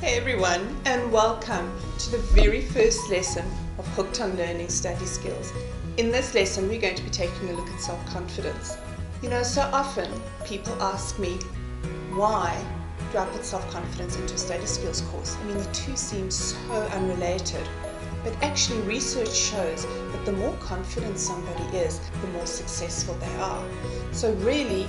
Hey everyone, and welcome to the very first lesson of Hooked on Learning Study Skills. In this lesson, we're going to be taking a look at self-confidence. You know, so often people ask me, why do I put self-confidence into a study skills course? I mean, the two seem so unrelated. But actually, research shows that the more confident somebody is, the more successful they are. So really,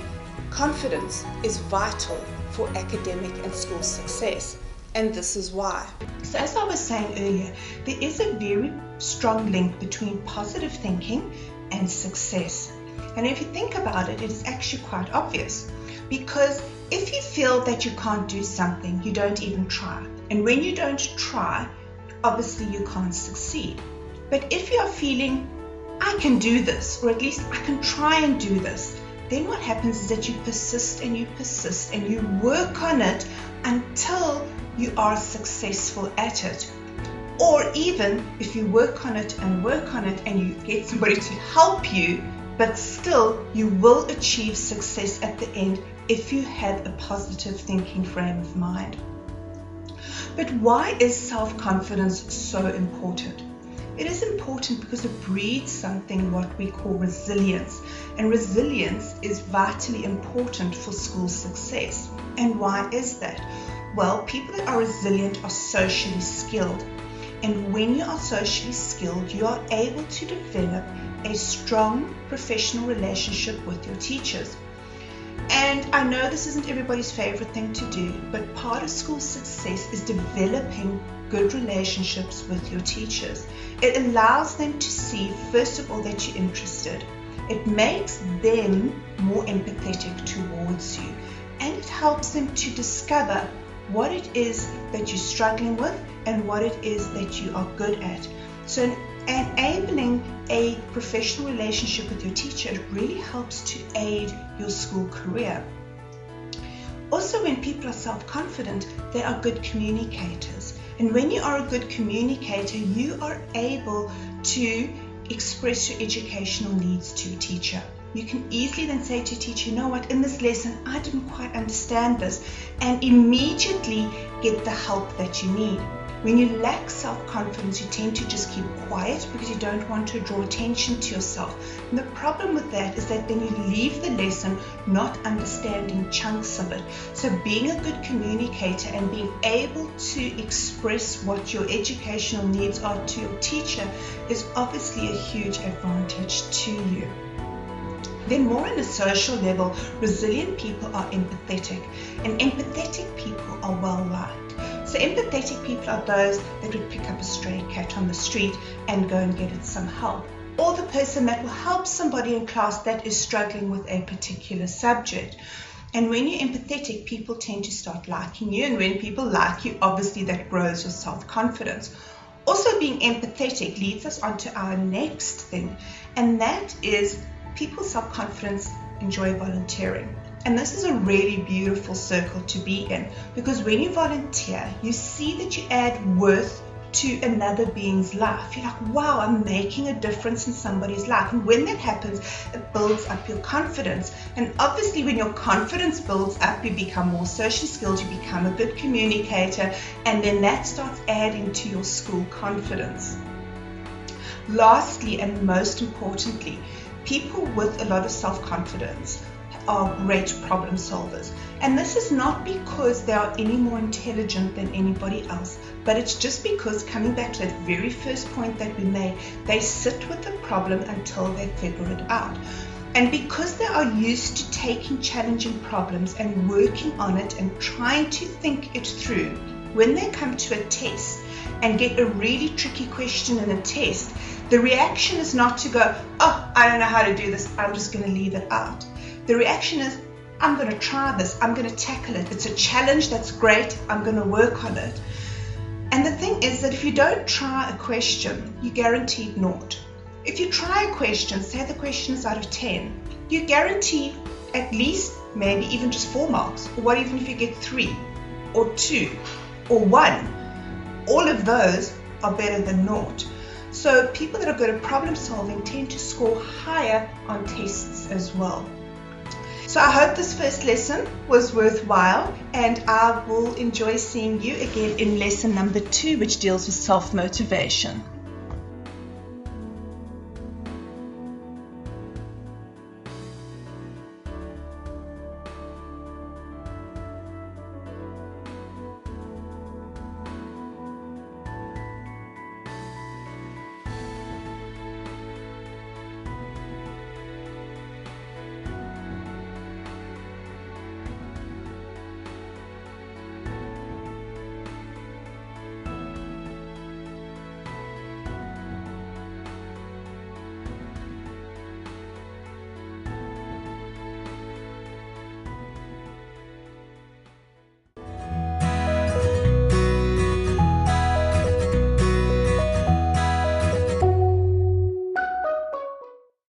confidence is vital for academic and school success. And this is why. So as I was saying earlier, there is a very strong link between positive thinking and success. And if you think about it, it is actually quite obvious. Because if you feel that you can't do something, you don't even try. And when you don't try, obviously you can't succeed. But if you are feeling, I can do this, or at least I can try and do this, then what happens is that you persist and you work on it until you are successful at it. Or even if you work on it and you get somebody to help you, but still you will achieve success at the end if you have a positive thinking frame of mind. But why is self-confidence so important? It is important because it breeds something what we call resilience. And resilience is vitally important for school success. And why is that? Well, people that are resilient are socially skilled. And when you are socially skilled, you are able to develop a strong professional relationship with your teachers. And I know this isn't everybody's favorite thing to do, but part of school success is developing good relationships with your teachers. It allows them to see, first of all, that you're interested. It makes them more empathetic towards you. And it helps them to discover what it is that you're struggling with and what it is that you are good at. So enabling a professional relationship with your teacher really helps to aid your school career. Also, when people are self-confident, they are good communicators. And when you are a good communicator, you are able to express your educational needs to your teacher. You can easily then say to your teacher, you know what, in this lesson, I didn't quite understand this, and immediately get the help that you need. When you lack self-confidence, you tend to just keep quiet because you don't want to draw attention to yourself. And the problem with that is that then you leave the lesson not understanding chunks of it. So being a good communicator and being able to express what your educational needs are to your teacher is obviously a huge advantage to you. Then more on a social level, resilient people are empathetic, and empathetic people are well-liked. So empathetic people are those that would pick up a stray cat on the street and go and get it some help. Or the person that will help somebody in class that is struggling with a particular subject. And when you're empathetic, people tend to start liking you. And when people like you, obviously that grows your self-confidence. Also, being empathetic leads us on to our next thing. And that is people's self-confidence enjoy volunteering. And this is a really beautiful circle to be in, because when you volunteer, you see that you add worth to another being's life. You're like, wow, I'm making a difference in somebody's life. And when that happens, it builds up your confidence. And obviously when your confidence builds up, you become more socially skilled, you become a good communicator, and then that starts adding to your school confidence. Lastly, and most importantly, people with a lot of self-confidence are great problem solvers. And this is not because they are any more intelligent than anybody else, but it's just because, coming back to that very first point that we made, they sit with the problem until they figure it out. And because they are used to taking challenging problems and working on it and trying to think it through, when they come to a test and get a really tricky question in a test, the reaction is not to go, oh, I don't know how to do this, I'm just going to leave it out. The reaction is, I'm going to try this, I'm going to tackle it. It's a challenge, that's great, I'm going to work on it. And the thing is that if you don't try a question, you're guaranteed naught. If you try a question, say the question is out of 10, you're guaranteed at least maybe even just 4 marks. Or what even if you get 3 or 2 or 1? All of those are better than naught. So people that are good at problem solving tend to score higher on tests as well. So I hope this first lesson was worthwhile, and I will enjoy seeing you again in lesson number 2, which deals with self-motivation.